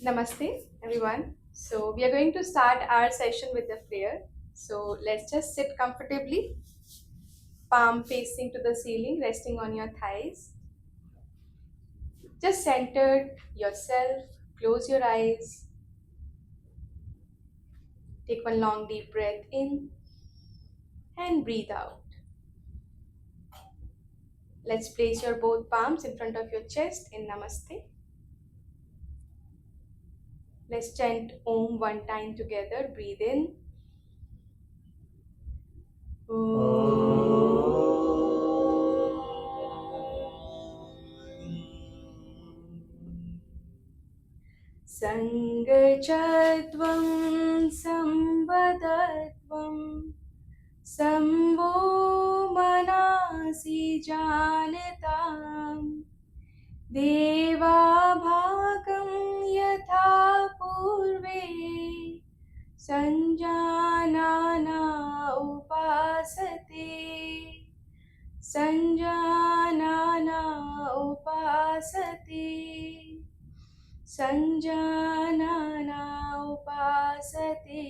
Namaste, everyone. So, we are going to start our session with a prayer. So, let's just sit comfortably, palm facing to the ceiling, resting on your thighs. Just centered yourself, close your eyes, take one long deep breath in and breathe out. Let's place your both palms in front of your chest in Namaste. Let's chant Om one time together. Breathe in. Sangachadvam samvadadvam Sambho manasi janatam Deva bhagam yatha purve Sanjanana upasate Sanjanana upasate Sanjanana upasate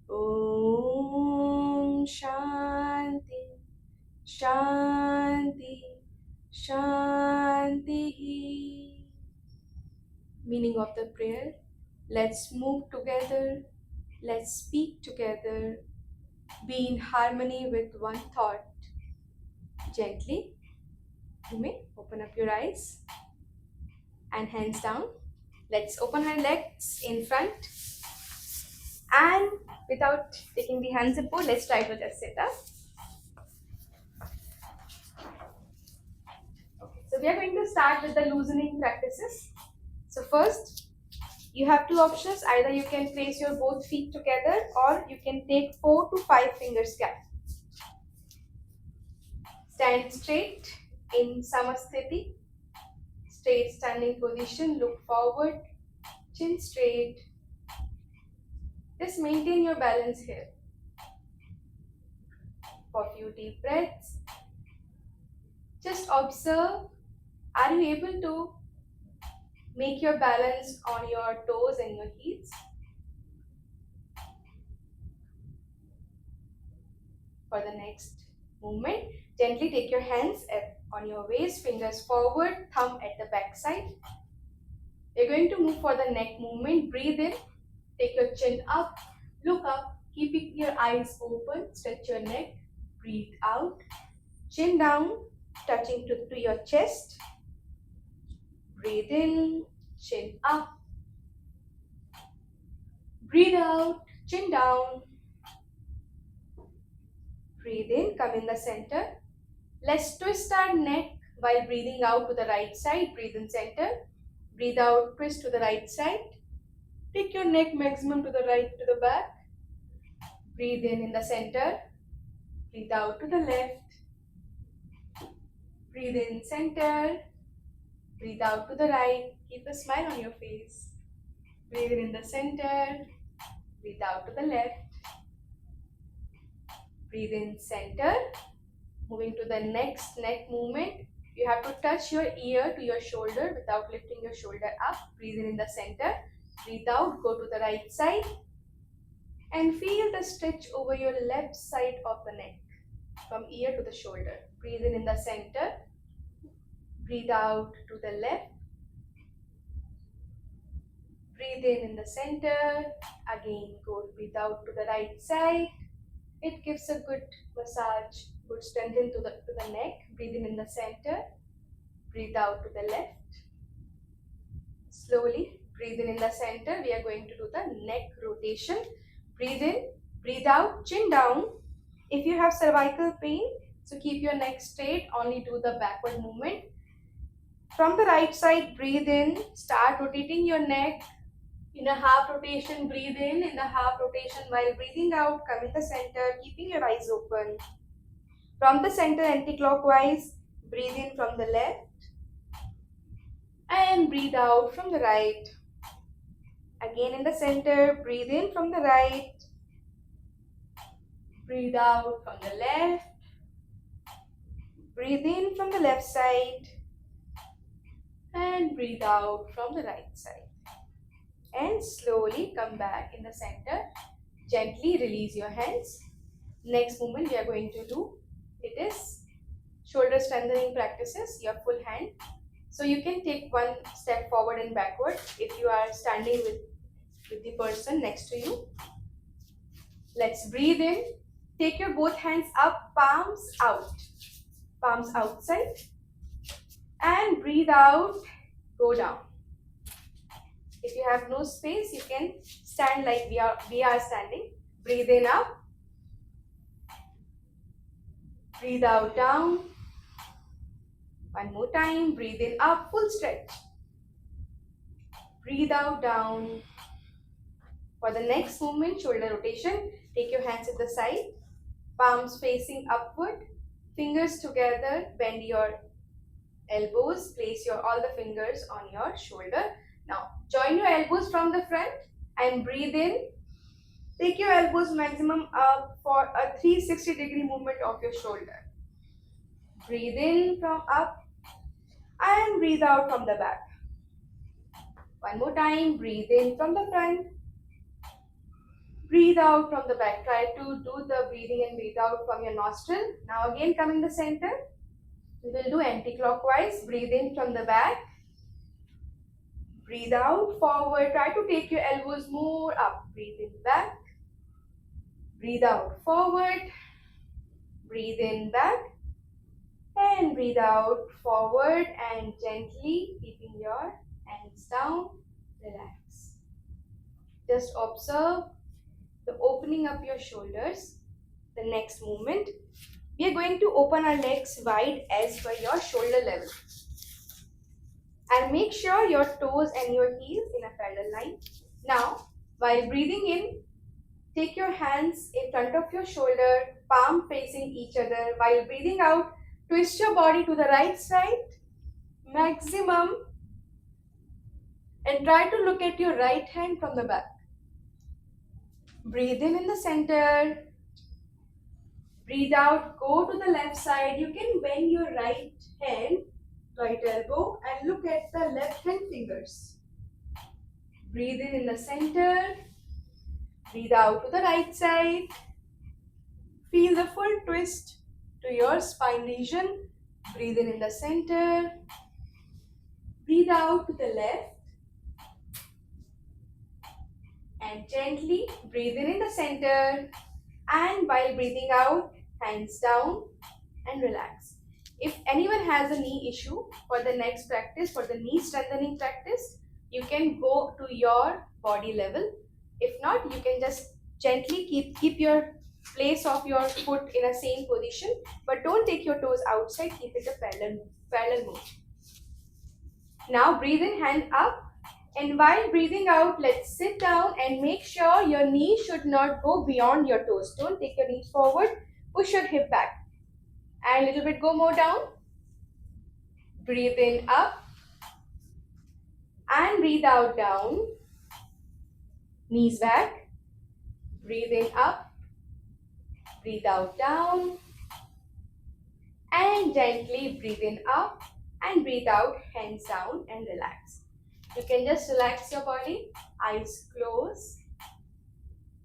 Om Shanti Shanti Shanti. Meaning of the prayer: let's move together, let's speak together, be in harmony with one thought. Gently, you may open up your eyes and hands down. Let's open our legs in front and without taking the hands in both, let's try to just sit up. So we are going to start with the loosening practices. So first, you have two options. Either you can place your both feet together or you can take 4 to 5 fingers gap. Stand straight in Samasthiti. Straight standing position. Look forward. Chin straight. Just maintain your balance here. For a few deep breaths. Just observe. Are you able to make your balance on your toes and your heels? For the next movement, gently take your hands on your waist, fingers forward, thumb at the back side. You're going to move for the neck movement. Breathe in, take your chin up, look up, keeping your eyes open, stretch your neck. Breathe out, chin down, touching to your chest. Breathe in, chin up. Breathe out, chin down. Breathe in, come in the center. Let's twist our neck while breathing out to the right side. Breathe in center. Breathe out, twist to the right side. Take your neck maximum to the right to the back. Breathe in the center. Breathe out to the left. Breathe in center. Breathe out to the right. Keep a smile on your face. Breathe in the center. Breathe out to the left. Breathe in center. Moving to the next neck movement. You have to touch your ear to your shoulder without lifting your shoulder up. Breathe in the center. Breathe out. Go to the right side. And feel the stretch over your left side of the neck. From ear to the shoulder. Breathe in the center. Breathe out to the left. Breathe in the center. Again, breathe out to the right side. It gives a good massage, good strength to the neck. Breathe in the center. Breathe out to the left. Slowly, breathe in the center. We are going to do the neck rotation. Breathe in, breathe out, chin down. If you have cervical pain, so keep your neck straight, only do the backward movement. From the right side, breathe in, start rotating your neck. In a half rotation, breathe in the half rotation. While breathing out, come in the center, keeping your eyes open. From the center, anti-clockwise, breathe in from the left and breathe out from the right. Again in the center, breathe in from the right, breathe out from the left, breathe in from the left side and breathe out from the right side. and slowly come back in the center. Gently release your hands. Next movement we are going to do, it is shoulder strengthening practices, your full hand. So you can take one step forward and backward if you are standing with the person next to you. Let's breathe in. Take your both hands up, palms out. Palms outside. And breathe out, go down. If you have no space, you can stand like we are standing. Breathe in up. Breathe out down. One more time. Breathe in up, full stretch. Breathe out down. For the next movement, shoulder rotation, take your hands at the side. Palms facing upward. Fingers together. Bend your elbows. Place all the fingers on your shoulder. Now, join your elbows from the front and breathe in. Take your elbows maximum up for a 360-degree movement of your shoulder. Breathe in from up and breathe out from the back. One more time, breathe in from the front. Breathe out from the back. Try to do the breathing and breathe out from your nostril. Now again, come in the center. We will do anti-clockwise. Breathe in from the back. Breathe out forward. Try to take your elbows more up. Breathe in back. Breathe out forward. Breathe in back. And breathe out forward and gently keeping your hands down. Relax. Just observe the opening up your shoulders. The next movement, we are going to open our legs wide as per your shoulder level. And make sure your toes and your heels in a parallel line. Now, while breathing in, take your hands in front of your shoulder, palm facing each other. While breathing out, twist your body to the right side, maximum, and try to look at your right hand from the back. Breathe in the center. Breathe out, go to the left side. You can bend your right hand, right elbow, and look at the left hand fingers. Breathe in the center. Breathe out to the right side. Feel the full twist to your spine region. Breathe in the center. Breathe out to the left. And gently breathe in the center. And while breathing out, hands down and relax. If anyone has a knee issue, for the next practice, for the knee strengthening practice, you can go to your body level. If not, you can just gently keep your place of your foot in a same position, but don't take your toes outside. Keep it a parallel move. Now breathe in, hand up, and while breathing out, let's sit down and make sure your knee should not go beyond your toes. Don't take your knees forward. Push your hip back, and a little bit go more down. Breathe in up and breathe out down. Knees back. Breathe in up. Breathe out down. And gently breathe in up and breathe out, hands down, and relax. You can just relax your body, eyes closed.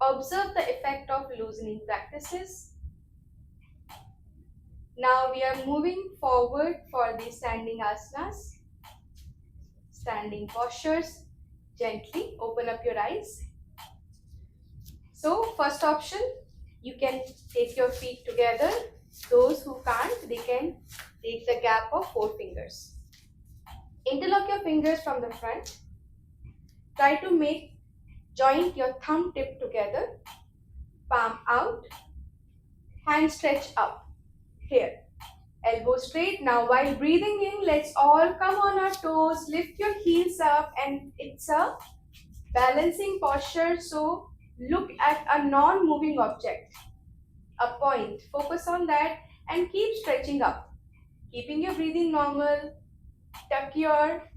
Observe the effect of loosening practices. Now we are moving forward for the standing asanas. Standing postures. Gently open up your eyes. So first option, you can take your feet together. Those who can't, they can take the gap of 4 fingers. Interlock your fingers from the front. Try to joint your thumb tip together. Palm out. Hand stretch up. Here. Elbow straight. Now while breathing in, let's all come on our toes. Lift your heels up, and it's a balancing posture. So look at a non-moving object. A point. Focus on that and keep stretching up. Keeping your breathing normal. Tuck your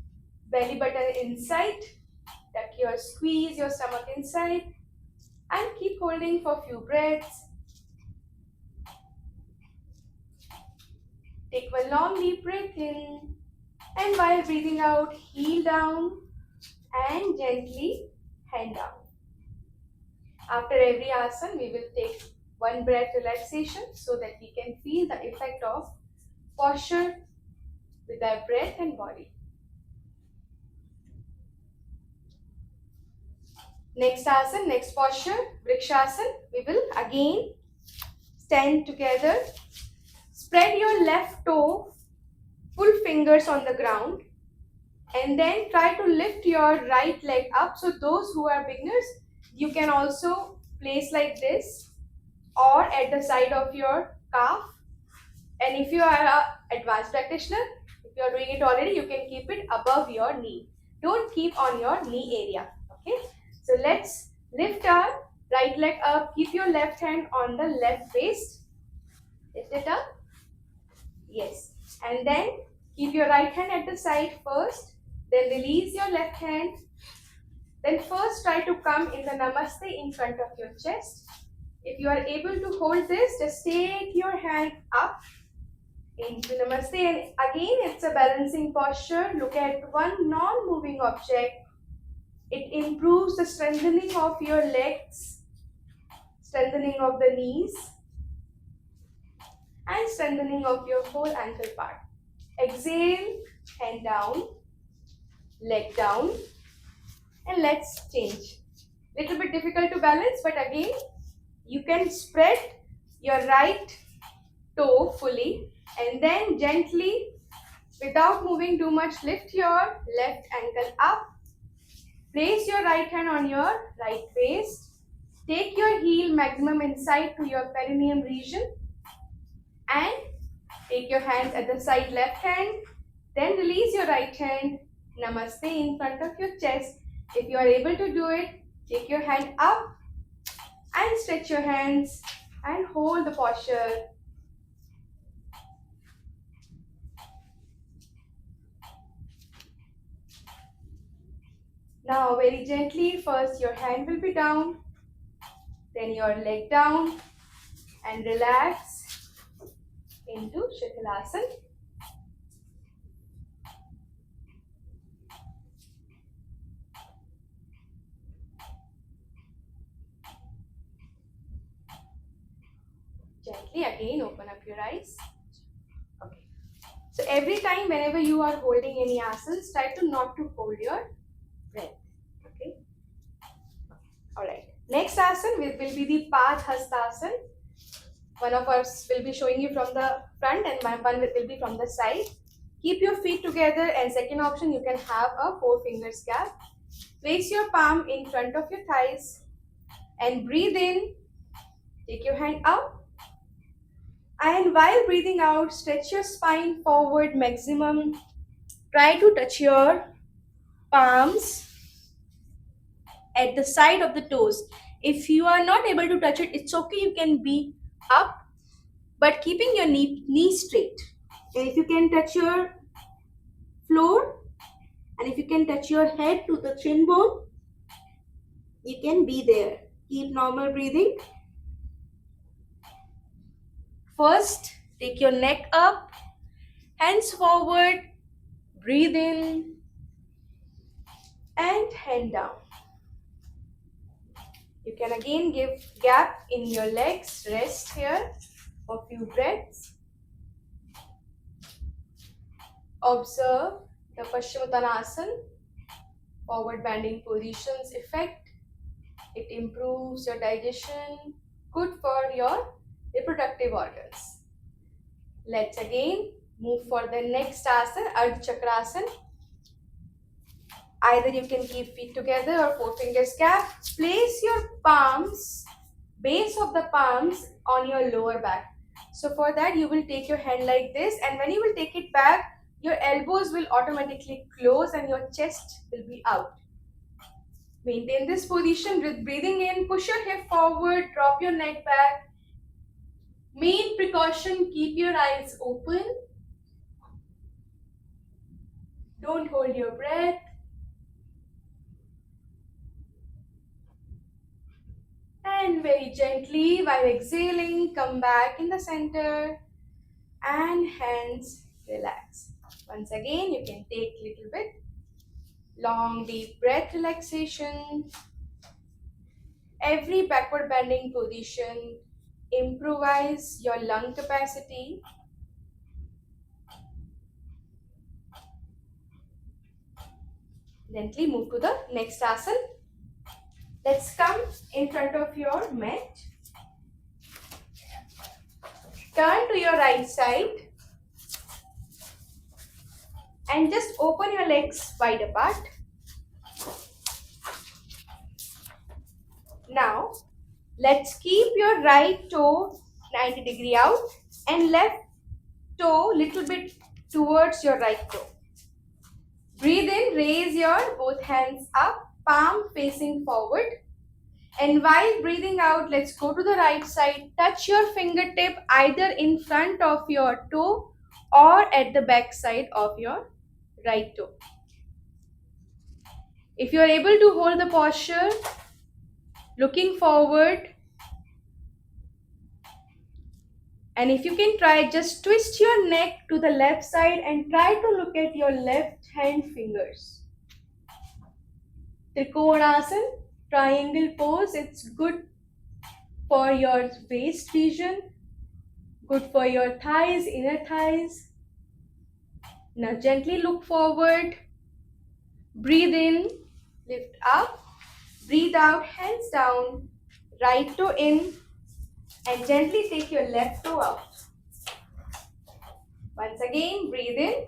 belly button inside. Squeeze your stomach inside. And keep holding for a few breaths. Take one long deep breath in. And while breathing out, heel down and gently hand down. After every asana, we will take one breath relaxation so that we can feel the effect of posture with our breath and body. Next asana, next posture, Vrikshasana. We will again stand together. Spread your left toe, full fingers on the ground, and then try to lift your right leg up. So those who are beginners, you can also place like this or at the side of your calf. And if you are an advanced practitioner, if you are doing it already, you can keep it above your knee. Don't keep on your knee area. Okay. So let's lift our right leg up. Keep your left hand on the left waist. Lift it up. Yes. And then keep your right hand at the side first. Then release your left hand. Then first try to come in the Namaste in front of your chest. If you are able to hold this, just take your hand up into Namaste. And again, it's a balancing posture. Look at one non-moving object. It improves the strengthening of your legs, strengthening of the knees, and strengthening of your whole ankle part. Exhale, hand down, leg down, and let's change. Little bit difficult to balance, but again, you can spread your right toe fully and then gently, without moving too much, lift your left ankle up. Place your right hand on your right waist. Take your heel maximum inside to your perineum region and take your hands at the side left hand. Then release your right hand. Namaste in front of your chest. If you are able to do it, take your hand up and stretch your hands and hold the posture. Now very gently, first your hand will be down, then your leg down and relax into Shithalasana. Gently again open up your eyes. Okay. So every time whenever you are holding any asanas, try to not to hold your breath. Okay. Alright. Next asana will be the Padhastasana. One of us will be showing you from the front and one will be from the side. Keep your feet together, and second option, you can have a 4 fingers gap. Place your palm in front of your thighs and breathe in. Take your hand up. And while breathing out, stretch your spine forward maximum. Try to touch your palms at the side of the toes. If you are not able to touch it, it's okay. You can be up, but keeping your knee straight. And if you can touch your floor, and if you can touch your head to the chin bone, you can be there. Keep normal breathing. First, take your neck up, hands forward, breathe in, and hand down. You can again give gap in your legs, rest here for a few breaths. Observe the Paschimottanasana, forward bending positions effect. It improves your digestion, good for your reproductive organs. Let's again move for the next asana, Ardha Chakrasana. Either you can keep feet together or 4 fingers gap. Place your palms, base of the palms on your lower back. So for that, you will take your hand like this, and when you will take it back, your elbows will automatically close and your chest will be out. Maintain this position with breathing in. Push your hip forward, drop your neck back. Main precaution, keep your eyes open. Don't hold your breath. And very gently, while exhaling, come back in the center and hands relax. Once again, you can take little bit long deep breath relaxation. every backward bending position, improvise your lung capacity. Gently move to the next asana. Let's come in front of your mat. Turn to your right side and just open your legs wide apart. Now, let's keep your right toe 90-degree out and left toe little bit towards your right toe. Breathe in, raise your both hands up, palm facing forward. And while breathing out, let's go to the right side. Touch your fingertip either in front of your toe or at the back side of your right toe. If you are able to hold the posture, looking forward, and if you can try, just twist your neck to the left side and try to look at your left hand fingers. Trikonasana, triangle pose, it's good for your waist region, good for your thighs, inner thighs. Now gently look forward, breathe in, lift up, breathe out, hands down, right toe in, and gently take your left toe out. Once again, breathe in,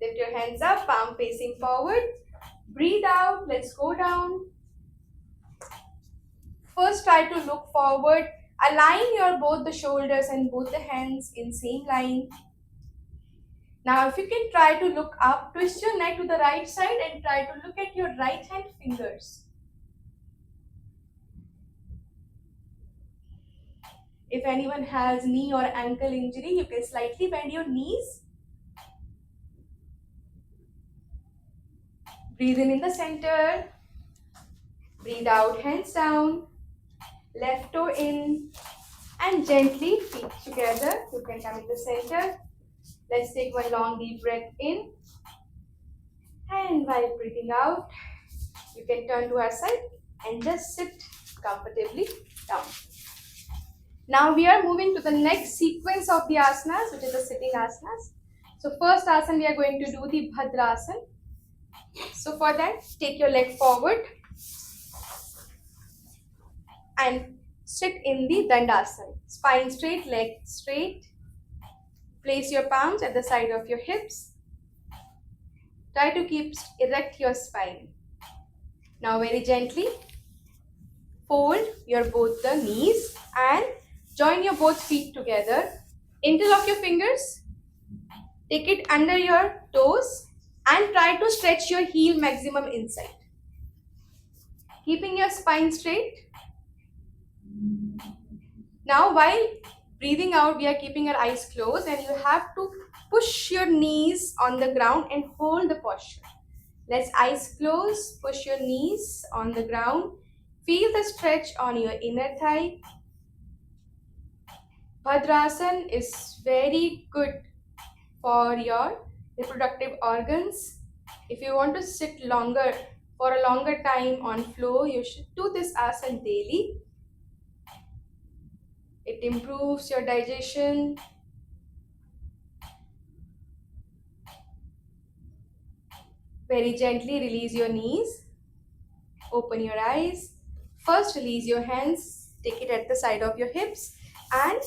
lift your hands up, palm facing forward, breathe out, let's go down. First try to look forward, align your both the shoulders and both the hands in same line. Now if you can try to look up, twist your neck to the right side and try to look at your right hand fingers. If anyone has knee or ankle injury, you can slightly bend your knees. Breathe in the center. Breathe out, hands down. Left toe in. And gently, feet together. You can come in the center. Let's take one long deep breath in. And while breathing out, you can turn to our side and just sit comfortably down. Now we are moving to the next sequence of the asanas, which is the sitting asanas. So first asana we are going to do the Bhadrasana. So for that, take your leg forward and sit in the Dandasana. Spine straight, leg straight. Place your palms at the side of your hips. Try to keep erect your spine. Now very gently fold your both the knees and join your both feet together. Interlock your fingers. Take it under your toes and try to stretch your heel maximum inside. Keeping your spine straight. Now while breathing out, we are keeping our eyes closed and you have to push your knees on the ground and hold the posture. Let's eyes closed, push your knees on the ground. Feel the stretch on your inner thigh. Bhadrasana is very good for your reproductive organs. If you want to sit longer, for a longer time on floor, you should do this asana daily. It improves your digestion. Very gently release your knees. Open your eyes. First release your hands. Take it at the side of your hips and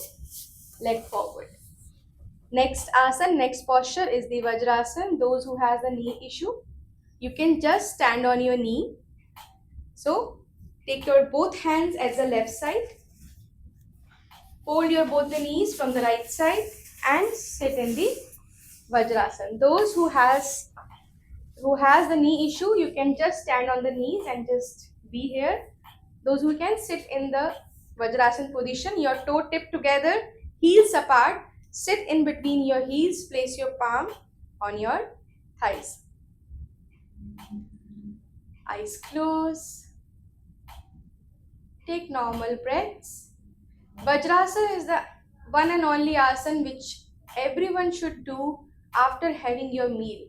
leg forward. Next asana, next posture is the Vajrasana. Those who has a knee issue, you can just stand on your knee. So take your both hands at the left side. Fold your both the knees from the right side and sit in the Vajrasana. Those who has the knee issue, you can just stand on the knees and just be here. Those who can sit in the Vajrasana position, your toe tip together, heels apart, sit in between your heels, place your palm on your thighs. Eyes closed. Take normal breaths. Vajrasana is the one and only asana which everyone should do after having your meal.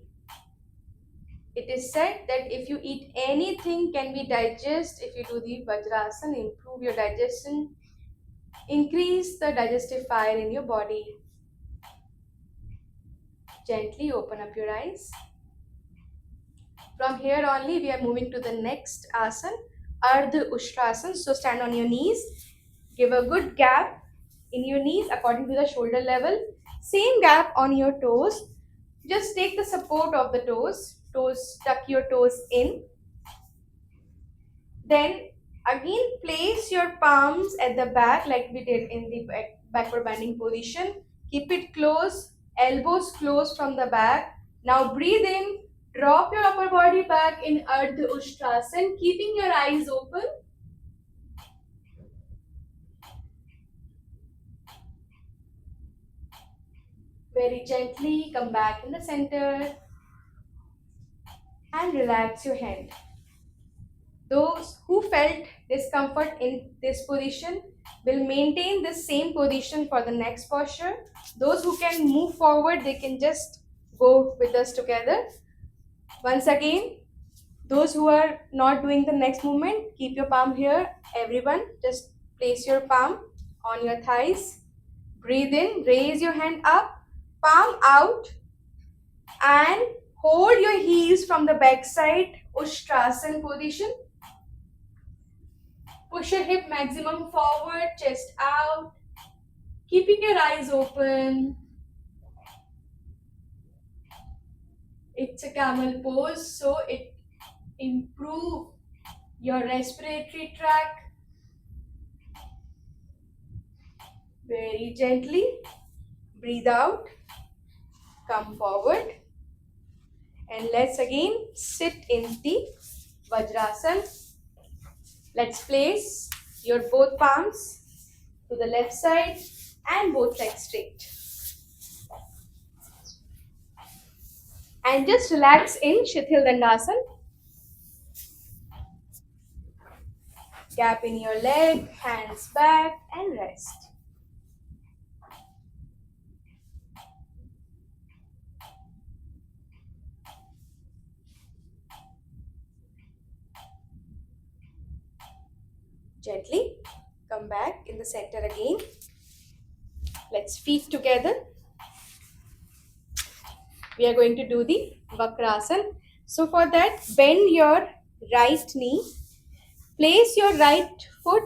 It is said that if you eat anything can be digest if you do the Vajrasana, improve your digestion, increase the digestive fire in your body. Gently open up your eyes. From here only we are moving to the next asana, Ardha Ushtrasana. So stand on your knees, give a good gap in your knees according to the shoulder level, same gap on your toes. Just take the support of the toes, tuck your toes in. Then again place your palms at the back like we did in the backward bending position. Keep it close, elbows close from the back. Now breathe in, drop your upper body back in Ardha Ushtrasana, keeping your eyes open. Very gently come back in the center and relax your hand. Those who felt discomfort in this position will maintain the same position for the next posture. Those who can move forward, they can just go with us together. Once again, those who are not doing the next movement, keep your palm here. Everyone, just place your palm on your thighs. Breathe in, raise your hand up, palm out, and hold your heels from the back side, Ushtrasana position. Push your hip maximum forward, chest out, keeping your eyes open. It's a camel pose, so it improves your respiratory tract. Very gently, breathe out, come forward, and let's again sit in the Vajrasana. Let's place your both palms to the left side and both legs straight. And just relax in Shithil Dandasana. Gap in your leg, hands back, and rest. Gently come back in the center again. Let's feet together. We are going to do the Vakrasana. So for that, bend your right knee. Place your right foot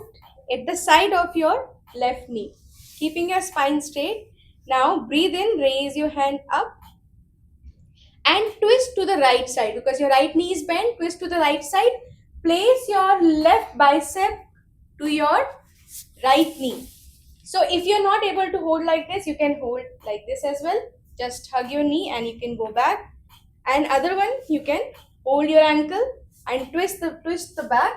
at the side of your left knee, keeping your spine straight. Now breathe in, raise your hand up and twist to the right side. Because your right knee is bent, twist to the right side. Place your left bicep to your right knee. So if you're not able to hold like this, you can hold like this as well. Just hug your knee and you can go back. And other one, you can hold your ankle and twist the back.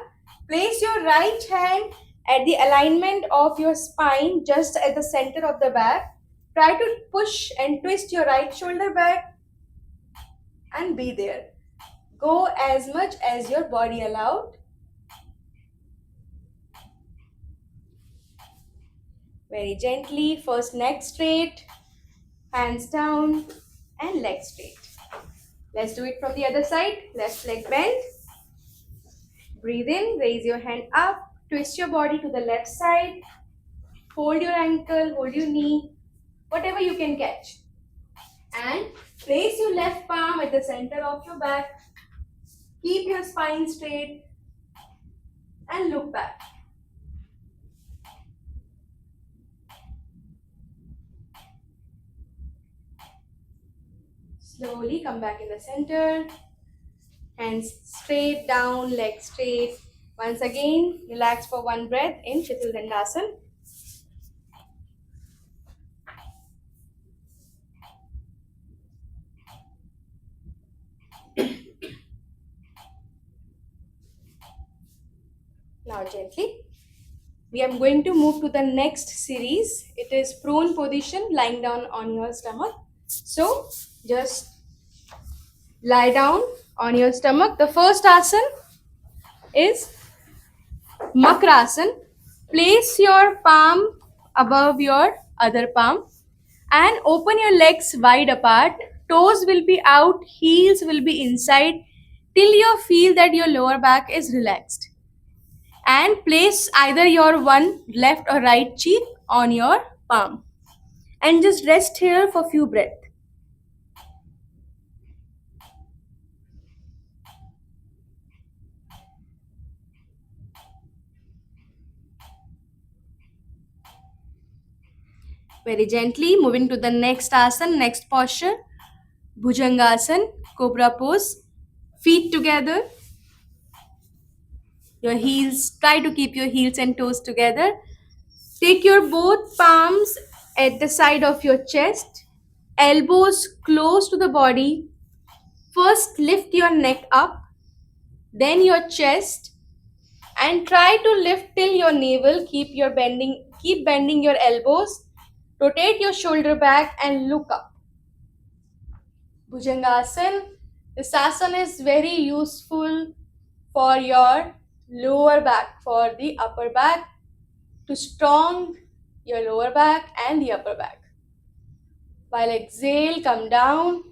Place your right hand at the alignment of your spine, just at the center of the back. Try to push and twist your right shoulder back and be there. Go as much as your body allowed. Very gently, first neck straight, hands down and leg straight. Let's do it from the other side. Left leg bent. Breathe in, raise your hand up, twist your body to the left side. Hold your ankle, hold your knee, whatever you can catch. And place your left palm at the center of your back. Keep your spine straight and look back. Slowly come back in the center. Hands straight down, legs straight. Once again, relax for one breath in Shithil Dandasana. Now gently, we are going to move to the next series. It is prone position, lying down on your stomach. So just lie down on your stomach. The first asana is Makrasana. Place your palm above your other palm and open your legs wide apart. Toes will be out, heels will be inside. till you feel that your lower back is relaxed. And place either your one left or right cheek on your palm. And just rest here for few breaths. Very gently moving to the next asana, next posture. Bhujangasana, cobra pose. Feet together. Your heels, try to keep your heels and toes together. Take your both palms at the side of your chest. Elbows close to the body. First lift your neck up, then your chest, and try to lift till your navel. Keep bending your elbows. Rotate your shoulder back and look up. Bhujangasana. This asana is very useful for your lower back, for the upper back, to strong your lower back and the upper back. While exhale, come down.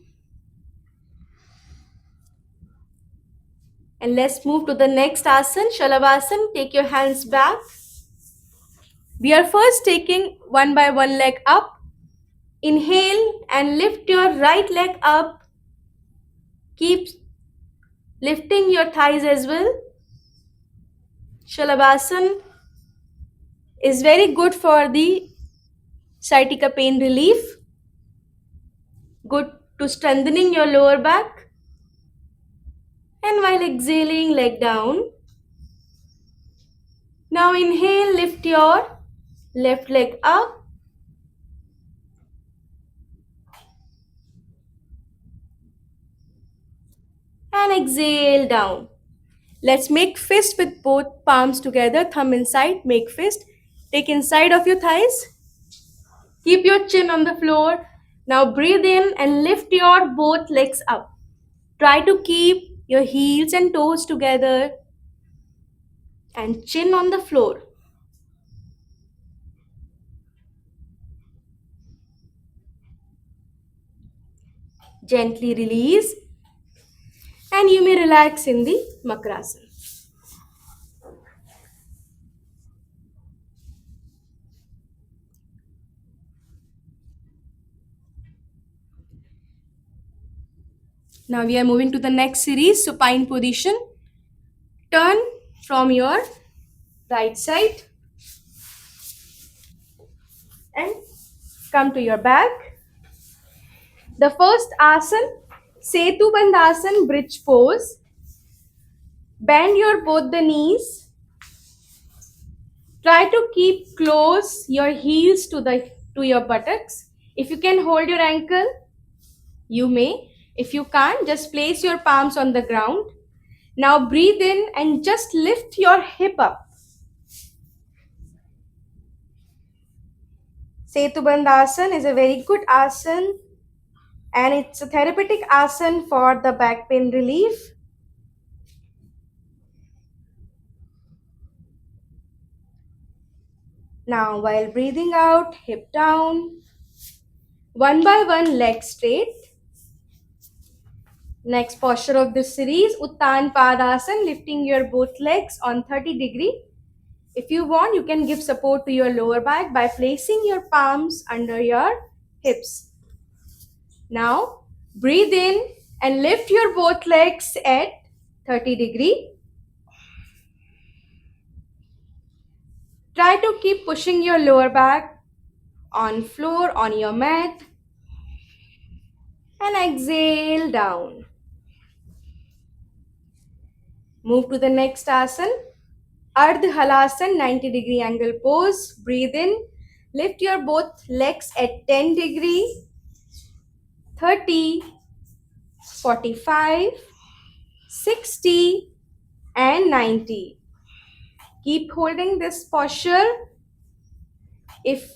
And let's move to the next asana, Shalavasana. Take your hands back. We are first taking one by one leg up. Inhale and lift your right leg up. Keep lifting your thighs as well. Shalavasana is very good for the sciatica pain relief. Good to strengthening your lower back. And while exhaling, leg down. Now inhale, lift your left leg up. And exhale down. Let's make fist with both palms together, thumb inside, make fist. Take inside of your thighs. Keep your chin on the floor. Now breathe in and lift your both legs up. Try to keep your heels and toes together and chin on the floor. Gently release and you may relax in the Makrasana. Now we are moving to the next series, supine position. Turn from your right side and come to your back. The first asana, Setu Bandhasana, bridge pose. Bend your both the knees. Try to keep close your heels to your buttocks. If you can hold your ankle, you may. If you can't, just place your palms on the ground. Now breathe in and just lift your hip up. Setu Bandhasana is a very good asana and it's a therapeutic asana for the back pain relief. Now while breathing out, hip down. One by one, leg straight. Next posture of this series, Uttan Padasana, lifting your both legs on 30°. If you want, you can give support to your lower back by placing your palms under your hips. Now, breathe in and lift your both legs at 30°. Try to keep pushing your lower back on floor, on your mat. And exhale down. Move to the next asana, Ardha Halasana, 90° angle pose. Breathe in, lift your both legs at 10°, 30, 45, 60 and 90. Keep holding this posture. If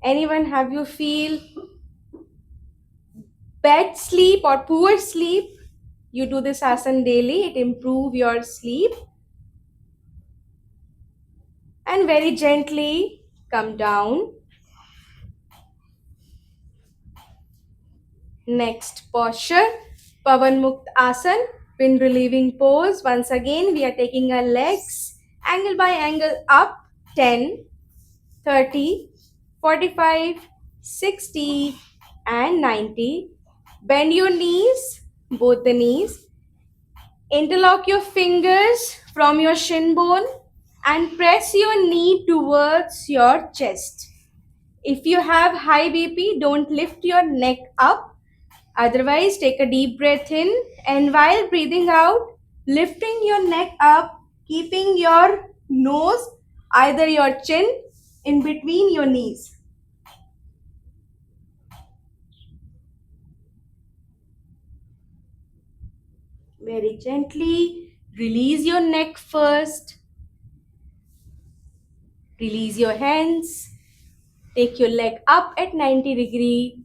anyone have you feel bad sleep or poor sleep, you do this asana daily, it improve your sleep. And very gently come down. Next posture, Pavan Mukta Asana, Pin relieving pose. Once again, we are taking our legs angle by angle up 10, 30, 45, 60 and 90. Bend your knees, both the knees. Interlock your fingers from your shin bone and press your knee towards your chest. If you have high BP, don't lift your neck up. Otherwise, take a deep breath in, and while breathing out, lifting your neck up, keeping your nose, either your chin, in between your knees. Very gently, release your neck first. Release your hands. Take your leg up at 90-degree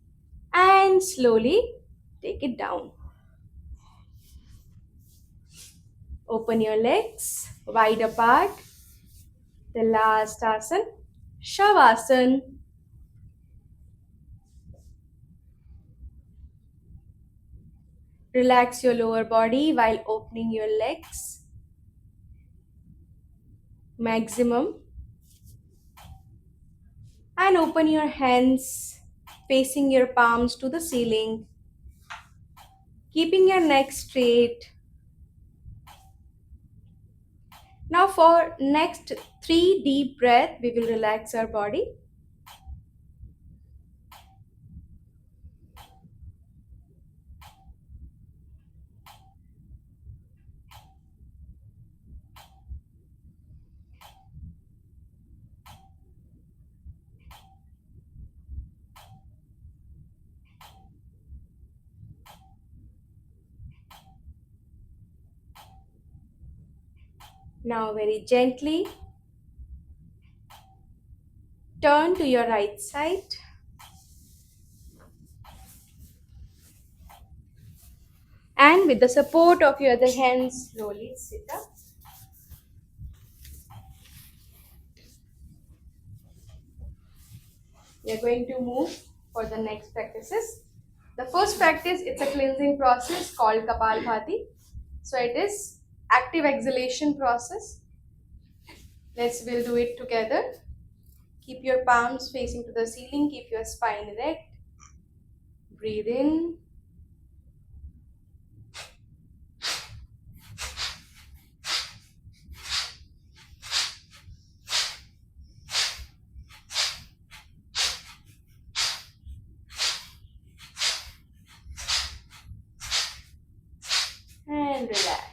and slowly take it down. Open your legs wide apart. The last asana, Shavasana. Relax your lower body while opening your legs maximum. And open your hands facing your palms to the ceiling. Keeping your neck straight. Now for next 3 deep breaths, we will relax our body. Now very gently turn to your right side. And with the support of your other hands, slowly sit up. We are going to move for the next practices. The first practice, it's a cleansing process called Kapalbhati. So it is active exhalation process. We'll do it together. Keep your palms facing to the ceiling. Keep your spine erect. Breathe in. And relax.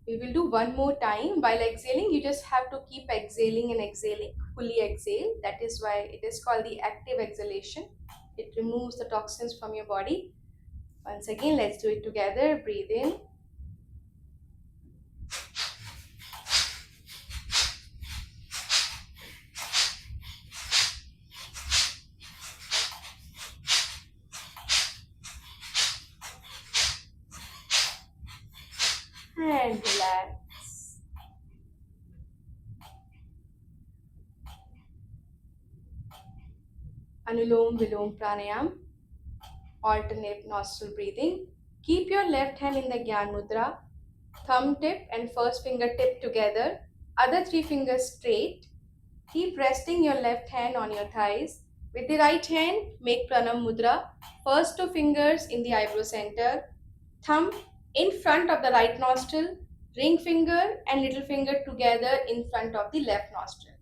We will do one more time. While exhaling, you just have to keep exhaling and exhaling. Fully exhale. That is why it is called the active exhalation. It removes the toxins from your body. Once again, let's do it together. Breathe in. And relax. Anulom Vilom Pranayam. Alternate nostril breathing. Keep your left hand in the Gyan Mudra. Thumb tip and first finger tip together. Other 3 fingers straight. Keep resting your left hand on your thighs. With the right hand, make Pranam Mudra. First 2 fingers in the eyebrow center. Thumb in front of the right nostril. Ring finger and little finger together in front of the left nostril.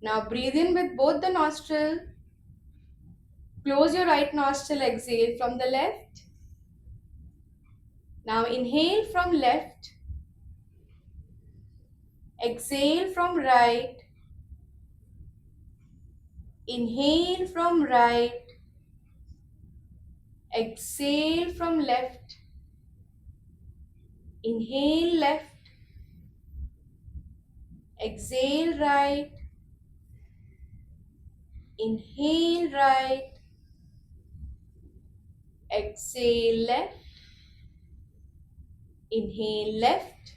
Now breathe in with both the nostrils. Close your right nostril, exhale from the left. Now inhale from left. Exhale from right. Inhale from right. Exhale from left. Inhale left. Exhale right. Inhale right. Exhale left. Inhale left.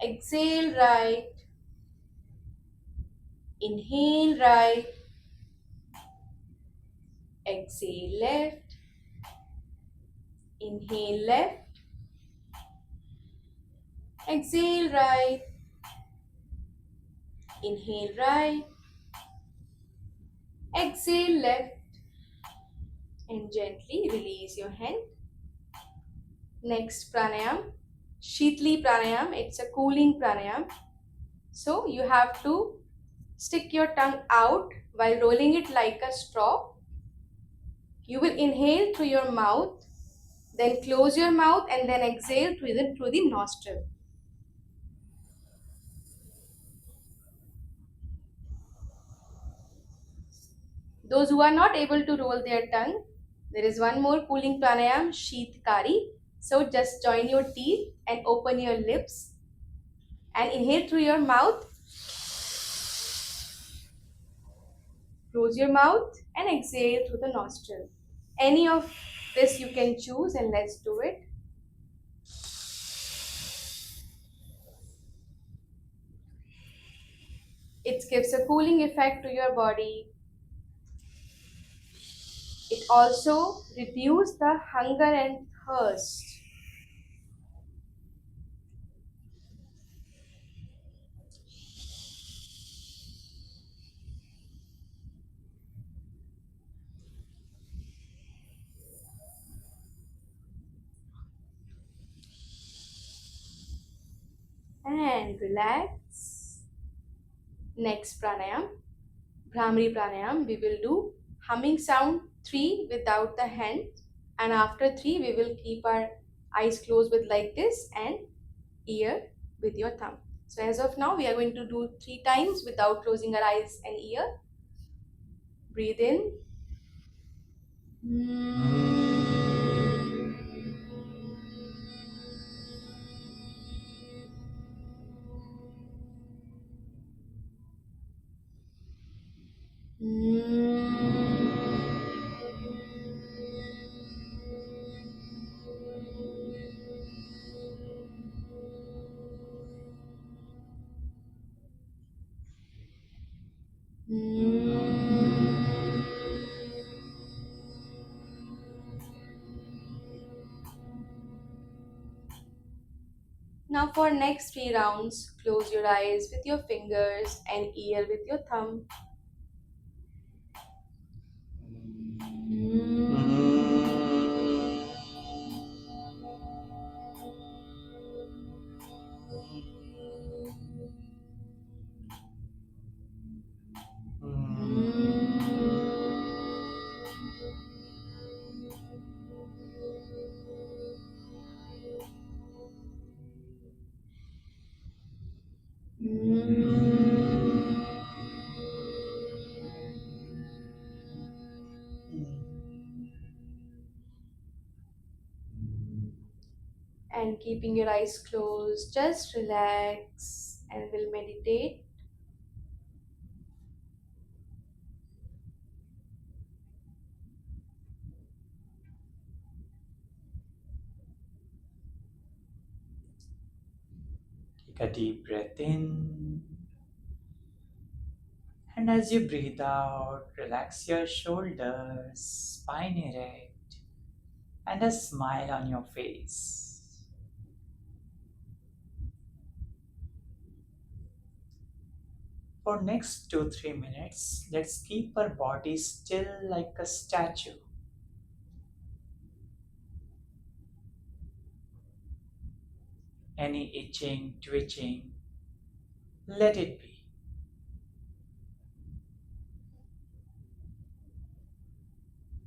Exhale right. Inhale right. Exhale left. Inhale left. Exhale right. Inhale right. Exhale left. And gently release your hand. Next pranayam, Shitli pranayam. It's a cooling pranayam. So you have to stick your tongue out while rolling it like a straw. You will inhale through your mouth, then close your mouth and then exhale through the nostril. Those who are not able to roll their tongue, there is one more cooling pranayam, Sheetkari. So just join your teeth and open your lips and inhale through your mouth. Close your mouth and exhale through the nostril. Any of this you can choose and let's do it. It gives a cooling effect to your body. It also reduces the hunger and thirst. And relax. Next pranayam, Bhramari pranayam. We will do humming sound 3 without the hand, and after 3 we will keep our eyes closed with like this and ear with your thumb. So as of now we are going to do 3 times without closing our eyes and ear. Breathe in. Now for next 3 rounds, close your eyes with your fingers and ear with your thumb. And keeping your eyes closed, just relax and we'll meditate. Take a deep breath in. And as you breathe out, relax your shoulders, spine erect, and a smile on your face. For next 2-3 minutes, let's keep our body still like a statue. Any itching, twitching, let it be.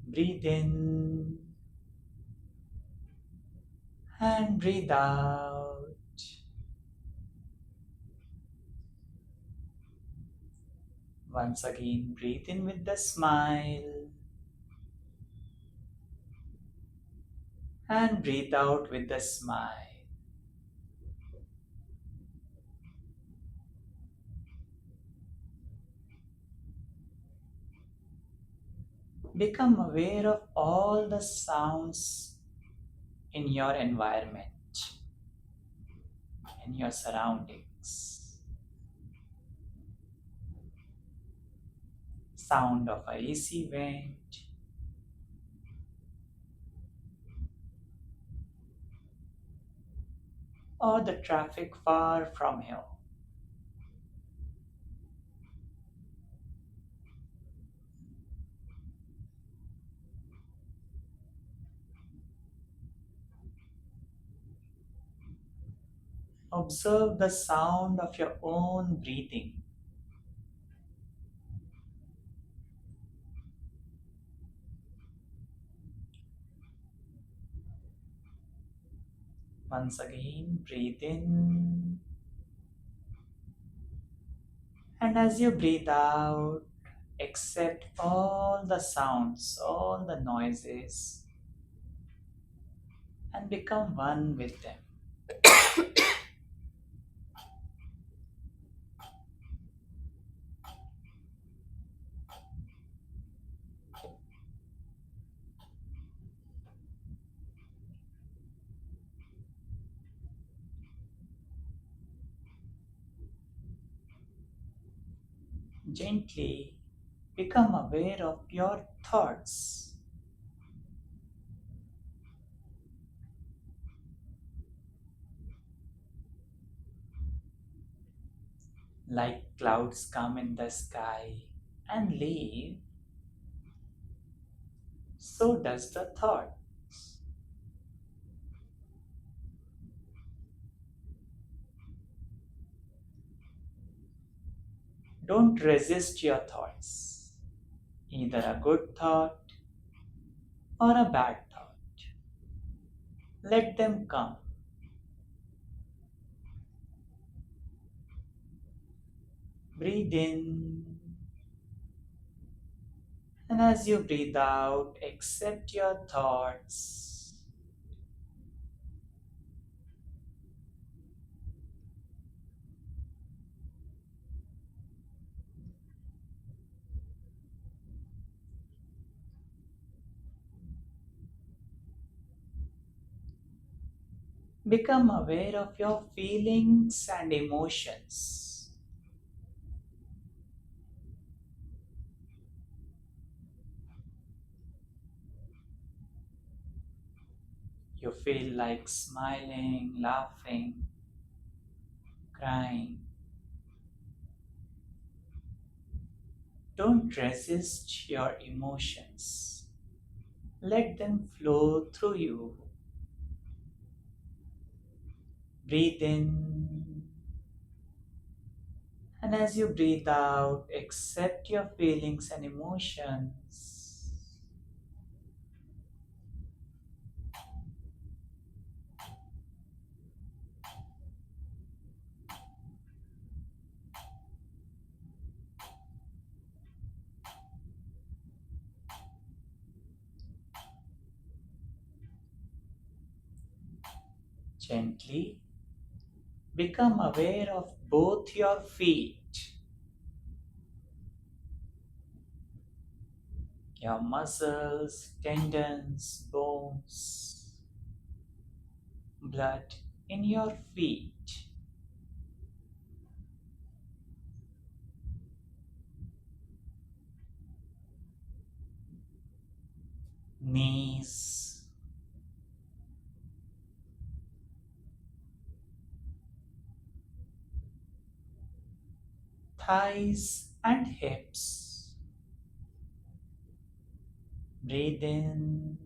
Breathe in and breathe out. Once again, breathe in with the smile and breathe out with the smile. Become aware of all the sounds in your environment, in your surroundings. Sound of a AC vent, or the traffic far from here. Observe the sound of your own breathing. Once again, breathe in, and as you breathe out, accept all the sounds, all the noises, and become one with them. Gently become aware of your thoughts. Like clouds come in the sky and leave, so does the thought. Don't resist your thoughts, either a good thought or a bad thought. Let them come. Breathe in, and as you breathe out, accept your thoughts. Become aware of your feelings and emotions. You feel like smiling, laughing, crying. Don't resist your emotions. Let them flow through you. Breathe in, and as you breathe out, accept your feelings and emotions. Gently become aware of both your feet, your muscles, tendons, bones, blood in your feet, knees, thighs, and hips. Breathe in,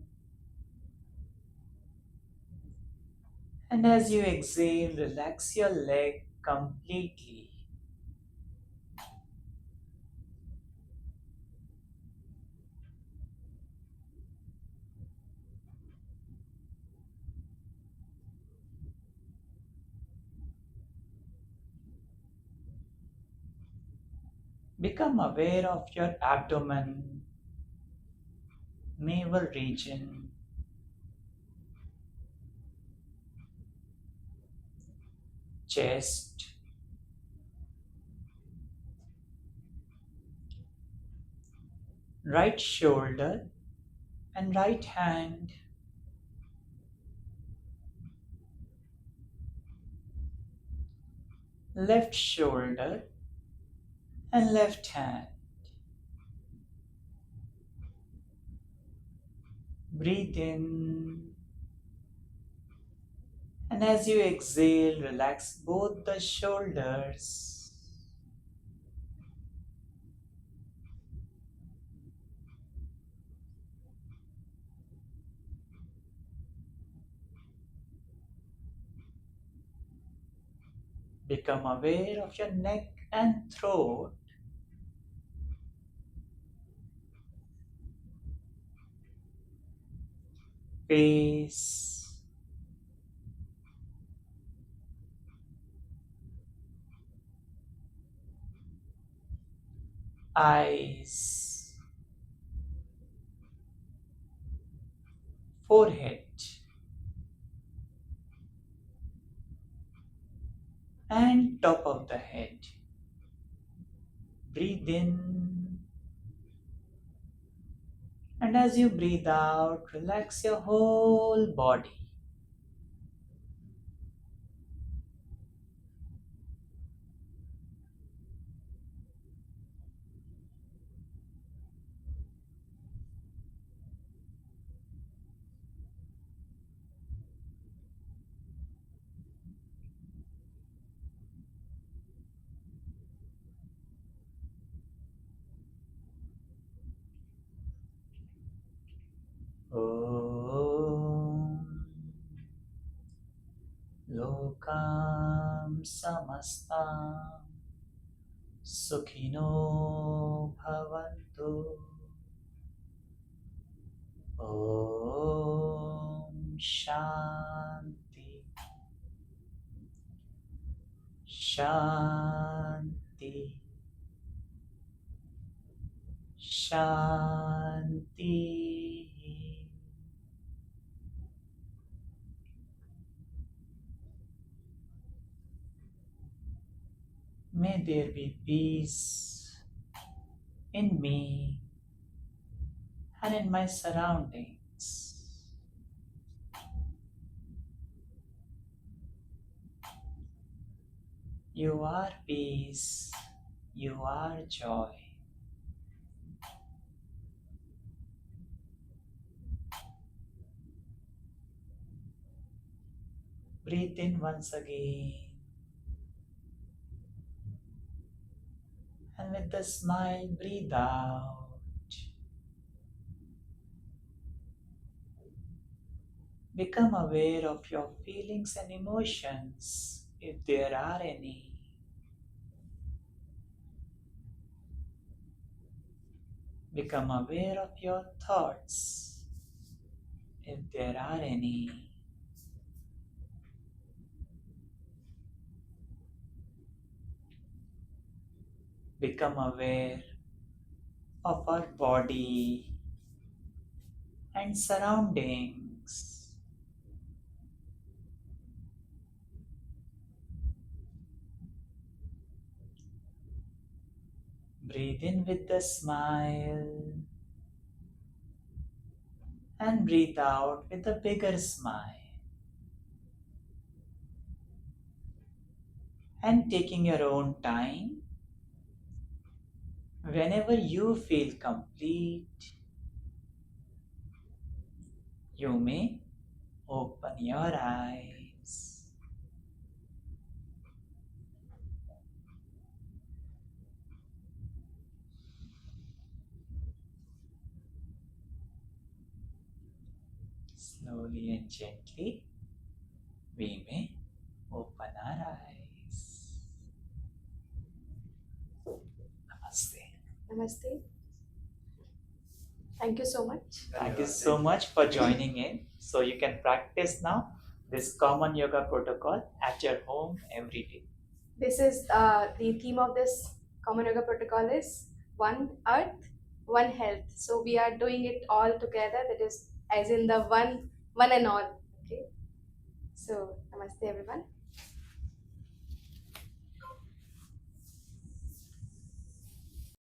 and as you exhale, relax your leg completely. Become aware of your abdomen, navel region, chest, right shoulder, and right hand, left shoulder, and left hand. Breathe in, and And as you exhale, relax both the shoulders. Become aware of your neck and throat. Face, eyes, forehead, and top of the head. Breathe in, and as you breathe out, relax your whole body. Om Lokam Samastam Sukhino Bhavantu. Om Shanti Shanti Shanti. May there be peace in me and in my surroundings. You are peace, you are joy. Breathe in once again, and with the smile, breathe out. Become aware of your feelings and emotions, if there are any. Become aware of your thoughts, if there are any. Become aware of our body and surroundings. Breathe in with a smile and breathe out with a bigger smile. And taking your own time, whenever you feel complete, you may open your eyes. Slowly and gently, we may open our eyes. Namaste. Namaste. Thank you so much. Thank you so much for joining in. So you can practice now this common yoga protocol at your home every day. This is the theme of this Common Yoga protocol is One Earth, One Health. So we are doing it all together. That is, as in the one and all. Okay. So namaste, everyone.